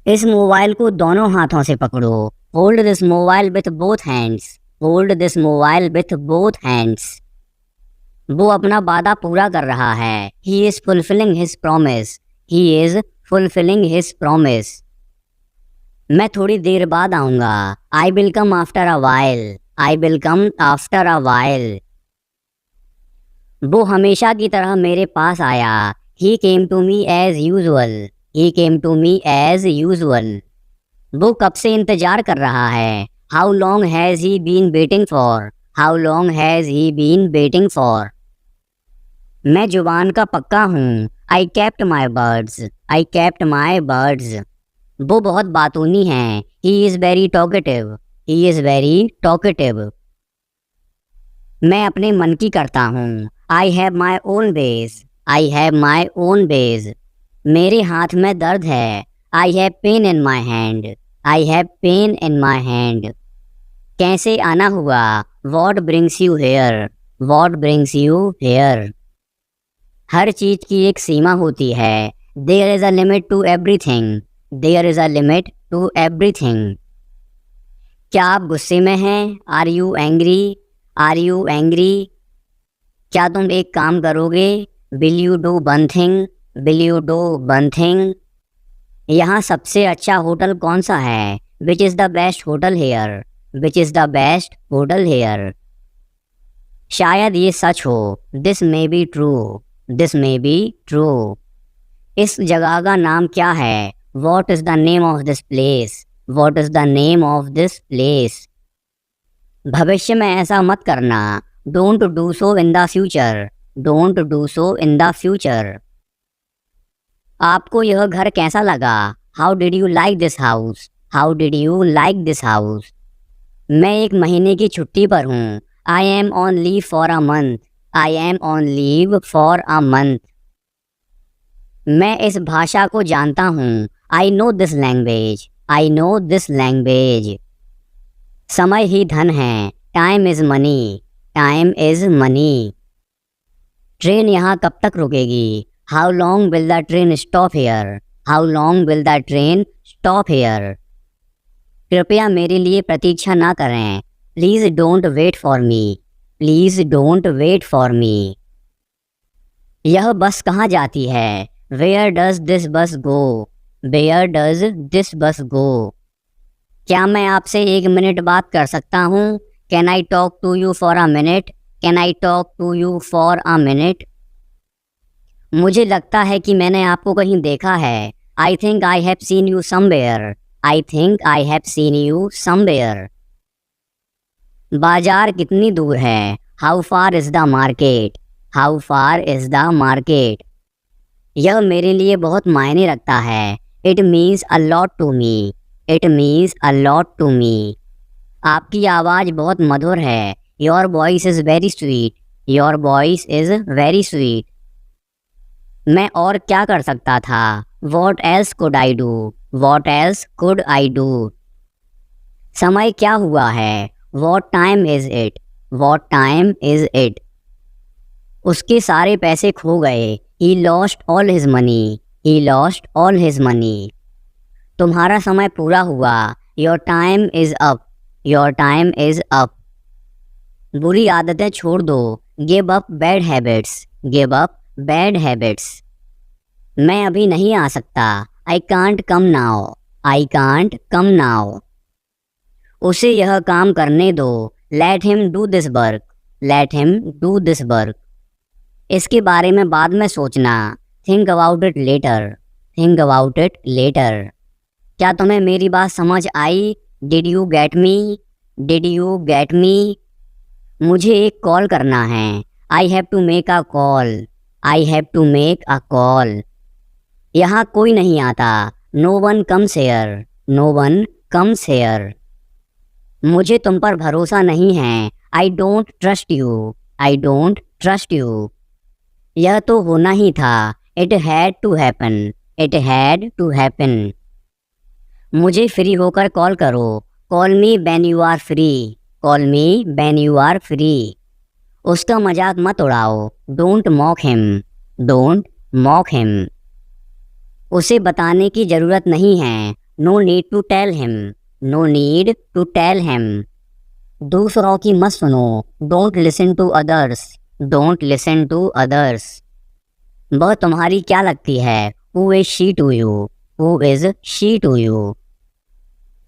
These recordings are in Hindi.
इस मोबाइल को दोनों हाथों से पकड़ो। Hold this mobile with both hands. Hold this mobile with both hands. वो अपना वादा पूरा कर रहा है। He is fulfilling his promise. He is fulfilling his promise. मैं थोड़ी देर बाद आऊंगा। I will come after a while. I will come after a while. वो हमेशा की तरह मेरे पास आया। He came to me as usual. He came to me as usual. वो कब से इंतजार कर रहा है। How long has he been waiting for. How long has he been waiting for. मैं जुबान का पक्का हूँ। I kept my birds. I kept my birds. वो बहुत बातूनी हैं। He is very talkative. He is very talkative. मैं अपने मन की करता हूँ। I have my own ways. I have my own ways. मेरे हाथ में दर्द है। I have pain in my hand. I have pain in my hand. कैसे आना हुआ। What brings you here. What brings you here. हर चीज की एक सीमा होती है। There is a limit to everything. There is a limit to everything. क्या आप गुस्से में हैं। Are you angry. Are you angry. क्या तुम एक काम करोगे। Will you do one thing. Will you do one thing. यहाँ सबसे अच्छा होटल कौन सा है। Which is the best hotel here. Which is the best hotel here. शायद ये सच हो। This may be true. This may be true. इस जगह का नाम क्या है। What is the name of this place. What is the name of this place. भविष्य में ऐसा मत करना। Don't do so in the future. Don't do so in the future. आपको यह घर कैसा लगा। How did you like this house. How did you like this house. मैं एक महीने की छुट्टी पर हूँ। I am on leave for a month. I am on leave for a month. मैं इस भाषा को जानता हूँ। I no this language. I know this language. समय ही धन है। Time is money. Time is money. Train यहाँ कब तक रुकेगी। How long will the train stop hair. How long will the train stop here. कृपया मेरे लिए प्रतीक्षा ना करें। Please don't wait for me. Please don't wait for me. यह बस कहाँ जाती है। वेयर डज दिस बस गो। वेयर डज दिस बस गो। क्या मैं आपसे एक मिनट बात कर सकता हूँ। Can I talk to you for a minute. Can I talk to you for a minute. मुझे लगता है कि मैंने आपको कहीं देखा है। I think I have seen you somewhere. I think I have seen you somewhere. बाजार कितनी दूर है। How far is the market. How far is the market. यह मेरे लिए बहुत मायने रखता है। It means a lot to me. It means a lot to me. आपकी आवाज़ बहुत मधुर है। Your voice is very sweet. Your voice is very sweet. मैं और क्या कर सकता था। What else could I do. What else could I do. समय क्या हुआ है। What time is it. What time is it. उसके सारे पैसे खो गए। He lost all his money. He lost all his money. तुम्हारा समय पूरा हुआ। Your time is up. Your time is up. बुरी आदतें छोड़ दो। Give up bad habits. Give up bad habits. मैं अभी नहीं आ सकता। I can't come now. I can't come now. उसे यह काम करने दो। Let him do this work. Let him do this work. इसके बारे में बाद में सोचना। Think about it later. Think about it later. क्या तुम्हें मेरी बात समझ आई। Did you get me. Did you get me. मुझे एक कॉल करना है। I have to make a call. I have to make a call. यहाँ कोई नहीं आता। No one comes here. No one comes here. मुझे तुम पर भरोसा नहीं है। I don't trust you. I don't trust you. यह तो होना ही था। It had to happen. It had to happen. मुझे फ्री होकर कॉल करो। Call me when you are free. Call me when you are free. उसका मजाक मत उड़ाओ। Don't mock him. Don't mock him. उसे बताने की ज़रूरत नहीं है। No need to tell him, no need to tell him. दूसरों की मत सुनो, don't listen to others, don't listen to others. वह तुम्हारी क्या लगती है, who is she to you, who is she to you.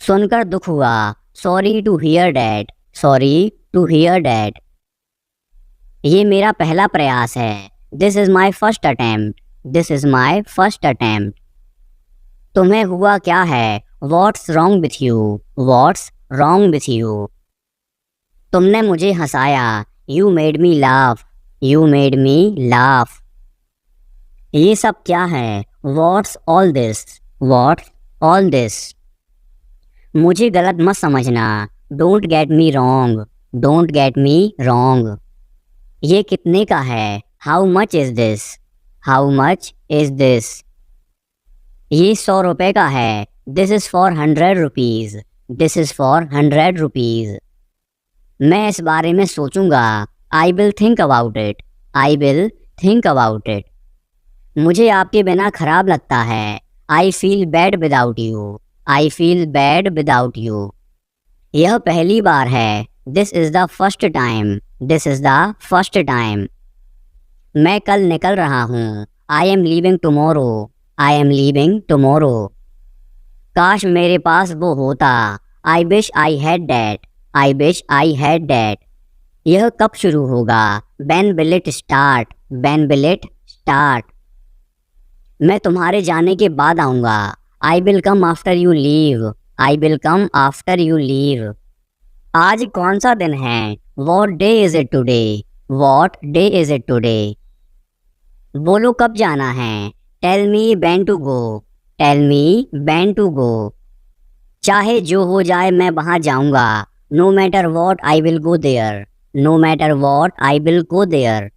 सुनकर दुख हुआ, sorry to hear that, sorry to hear that. ये मेरा पहला प्रयास है, this is my first attempt, this is my first attempt. तुम्हें हुआ क्या है, what's wrong with you, what's wrong with you. तुमने मुझे हंसाया, you made me laugh, you made me laugh. ये सब क्या है, what's all this, what's all this. मुझे गलत मत समझना, don't get me wrong, don't get me wrong. ये कितने का है, how much is this, how much is this. ये 100 रुपए का है, this is for 100 rupees, this is for 100 rupees. मैं इस बारे में सोचूंगा, I will think about it, I will think about it. मुझे आपके बिना खराब लगता है, I feel bad without you, I feel bad without you. यह पहली बार है, this is the first time, this is the first time. मैं कल निकल रहा हूँ, I am leaving tomorrow, I am leaving tomorrow. काश मेरे पास वो होता, I wish I had that, I wish I had that. यह कब शुरू होगा, when will it start, when will it start. मैं तुम्हारे जाने के बाद आऊँगा, आई will come after you leave, I will come after you leave. आज कौन सा दिन है, what day is it today, what day is it today. बोलो कब जाना है, tell me when to go, tell me when to go. चाहे जो हो जाए मैं वहाँ जाऊँगा, no matter what I will go there, no matter what I will go there.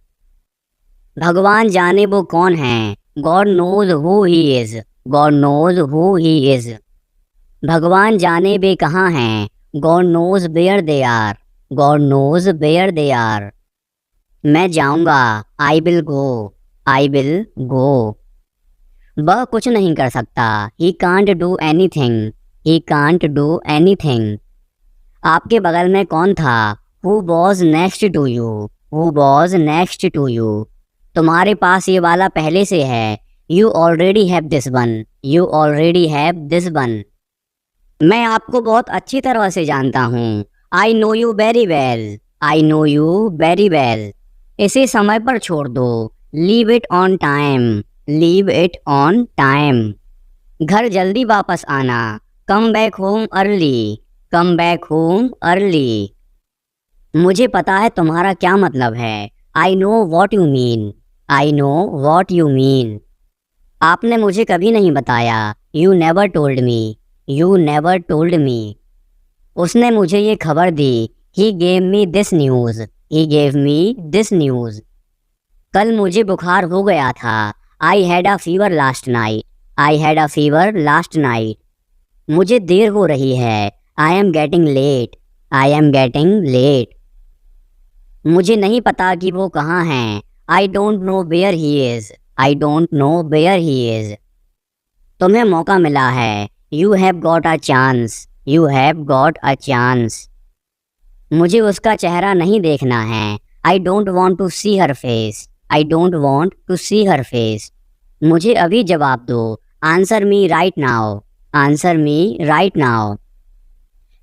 भगवान जाने वो कौन है, God knows who he is, God knows who he is. भगवान जाने वे कहाँ हैं, God knows where they are, God knows where they are. मैं जाऊँगा, आई विल गो, आई विल गो। वह कुछ नहीं कर सकता, he can't do anything, he can't do anything. आपके बगल में कौन था, who was next to you, who was next to you. तुम्हारे पास ये वाला पहले से है, you already have this one, you already have this one. मैं आपको बहुत अच्छी तरह से जानता हूँ, I know you very well, I know you very well. इसे समय पर छोड़ दो, leave it on time, leave it on time. घर जल्दी वापस आना, come back home early, come back home early. मुझे पता है तुम्हारा क्या मतलब है, I know what you mean, I know what you mean. आपने मुझे कभी नहीं बताया, you never told me, you never told me. उसने मुझे ये खबर दी, he gave me this news, he gave me this news. कल मुझे बुखार हो गया था, I had a fever last night, I had a fever last night. मुझे देर हो रही है, I am getting late, I am getting late. मुझे नहीं पता कि वो कहाँ हैं, I don't know where he is, I don't know where he is. तुम्हें मौका मिला है, you have got a chance, you have got a chance. मुझे उसका चेहरा नहीं देखना है, I don't want to see her face, I don't want to see her face. मुझे अभी जवाब दो, answer me right now, answer me right now.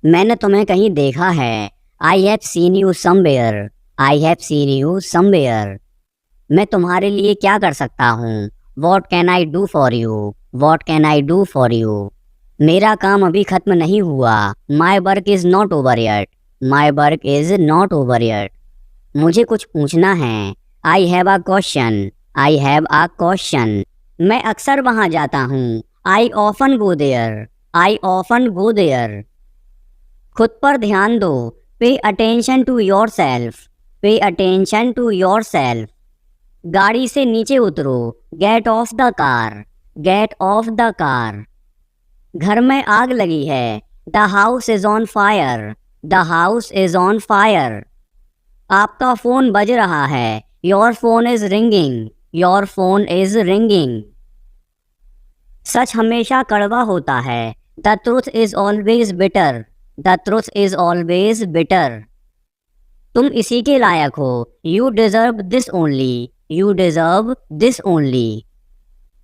मैंने तुम्हें कहीं देखा है, I have seen you somewhere, I have seen you somewhere. मैं तुम्हारे लिए क्या कर सकता हूँ, what can I do for you, what can I do for you. मेरा काम अभी ख़त्म नहीं हुआ, my work is not over yet, my work is not over yet. मुझे कुछ पूछना है, I have a question, I have a question. मैं अक्सर वहाँ जाता हूँ, I often go there, I often go there. खुद पर ध्यान दो, pay attention to yourself, pay attention to yourself. गाड़ी से नीचे उतरो, get off the car, get off the car. घर में आग लगी है, the house is on fire, the house is on fire. आपका फ़ोन बज रहा है, your phone is ringing, your phone is ringing. सच हमेशा कड़वा होता है, the truth is always bitter, the truth is always bitter. तुम इसी के लायक हो, you deserve this only, you deserve this only.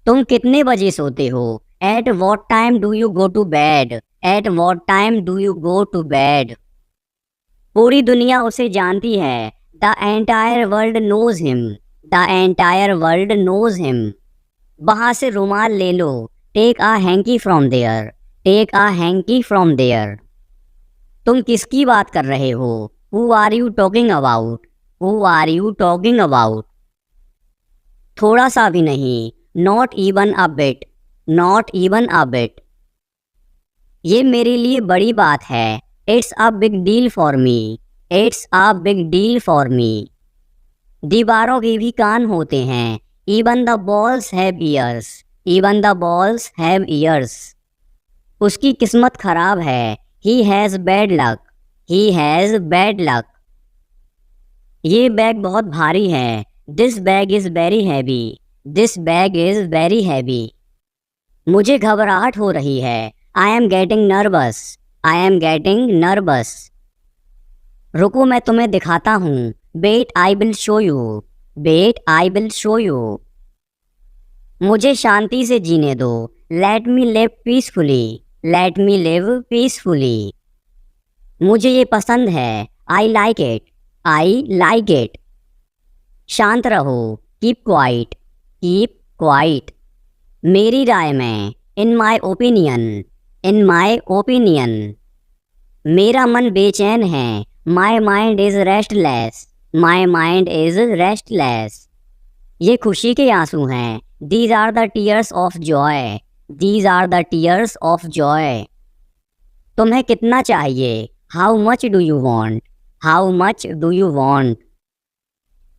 तुम कितने बजे सोते हो, at what time do you go to bed, at what time do you go to bed. पूरी दुनिया उसे जानती है, the entire world knows him, the entire world knows him. वहाँ से रुमाल ले लो, take a hankie from there, take a hankie from there. तुम किसकी बात कर रहे हो, who are you talking about, who are you talking about. थोड़ा सा भी नहीं, not even a bit, not even a bit. ये मेरे लिए बड़ी बात है, it's a big deal for me, it's a big deal for me. दीवारों के भी कान होते हैं, even the balls have ears, even the balls have ears. उसकी किस्मत खराब है, he has bad luck, he has bad luck. ये बैग बहुत भारी है, this bag is very heavy, this bag is very heavy. मुझे घबराहट हो रही है, I am getting nervous, I am getting nervous. रुको मैं तुम्हें दिखाता हूँ, wait I will show you, wait I will show you. मुझे शांति से जीने दो, let me live peacefully, let me live peacefully. मुझे ये पसंद है, I like it, I like it. शांत रहो, कीप क्वाइट, कीप क्वाइट। मेरी राय में, इन my opinion, in my opinion. मेरा मन बेचैन है, my mind is restless, my mind is restless. ये खुशी के आंसू हैं, these are the tears of joy, these are the tears of joy. तुम्हें कितना चाहिए, how much do you want, how much do you want.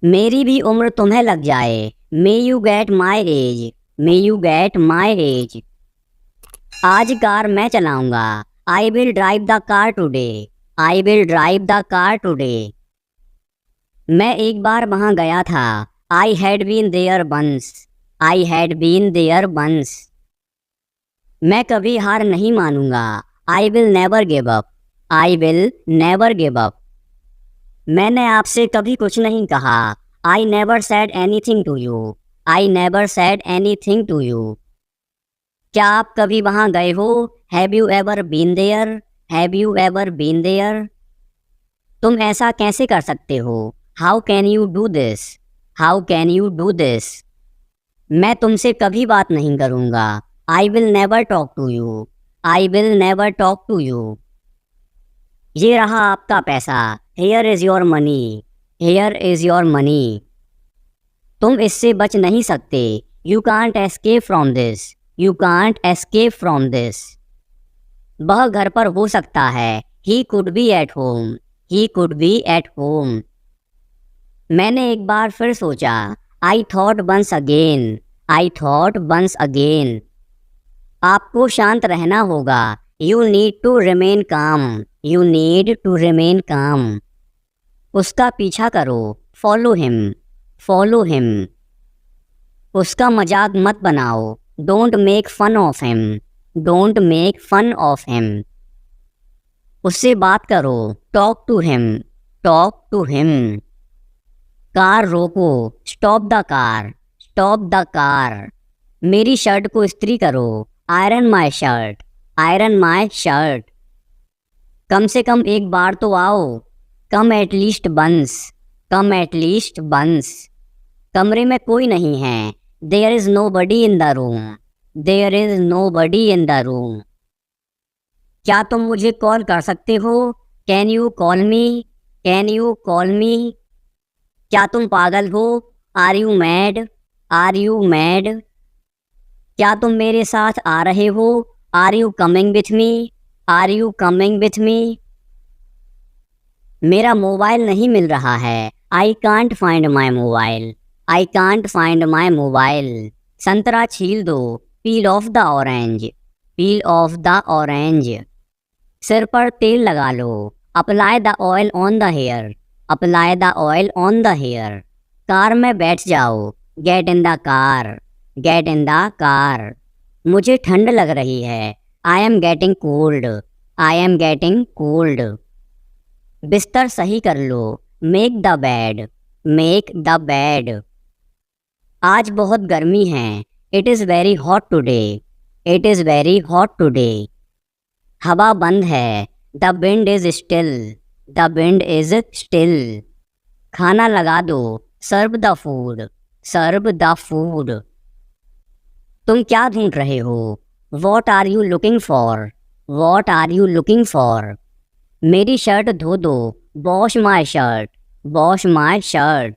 मेरी भी उम्र तुम्हें लग जाए, may you get my age, may you get my age. आज कार मैं चलाऊंगा, I will drive the car today, I will drive the car today. मैं एक बार वहाँ गया था, I had been there once, I had been there once. मैं कभी हार नहीं मानूंगा, I will never give up, I will never give up. मैंने आपसे कभी कुछ नहीं कहा, I never said anything to you, I never said anything to you. क्या आप कभी वहाँ गए हो, have you ever been there, have you ever been there. तुम ऐसा कैसे कर सकते हो, how can you do this, how can you do this. मैं तुमसे कभी बात नहीं करूँगा, I will never talk to you, I will never talk to you. ये रहा आपका पैसा, here is your money, here is your money. तुम इससे बच नहीं सकते, you can't escape from this, you can't escape from this. वह घर पर हो सकता है, he could be at home, he could be at home. मैंने एक बार फिर सोचा, I thought once again, I thought once again. आपको शांत रहना होगा, you need to remain calm, you need to remain calm. उसका पीछा करो, फॉलो हिम, फॉलो हिम। उसका मजाक मत बनाओ, don't make fun of him, don't make fun of him. उससे बात करो, talk to him, talk to him. Car रोको, stop the car, stop the car. मेरी शर्ट को इस्त्री करो, iron my shirt, iron my shirt. कम से कम एक बार तो आओ, come at least once, come at least once. कमरे में कोई नहीं है, there is nobody in the room, there is nobody in the room. क्या तुम मुझे कॉल कर सकते हो, can you call me, can you call me. क्या तुम पागल हो, are you mad, are you mad. क्या तुम मेरे साथ आ रहे हो, are you coming with me, are you coming with me. मेरा मोबाइल नहीं मिल रहा है, I can't find my mobile, I can't find my mobile. संतरा छील दो, peel off the orange, peel off the orange. सिर पर तेल लगा लो, apply the oil on the hair, apply the oil on the hair. Car में बैठ जाओ, get in the car, get in the car. मुझे ठंड लग रही है, I am getting cold, I am getting cold. बिस्तर सही कर लो, make the bed, make the bed. आज बहुत गर्मी है, it is very hot today, it is very hot today. हवा बंद है, the wind is still, the wind is still. खाना लगा दो, serve the food, serve the food. तुम क्या ढूंढ रहे हो, what are you looking for, what are you looking for. मेरी शर्ट धो दो, wash my shirt, wash my shirt.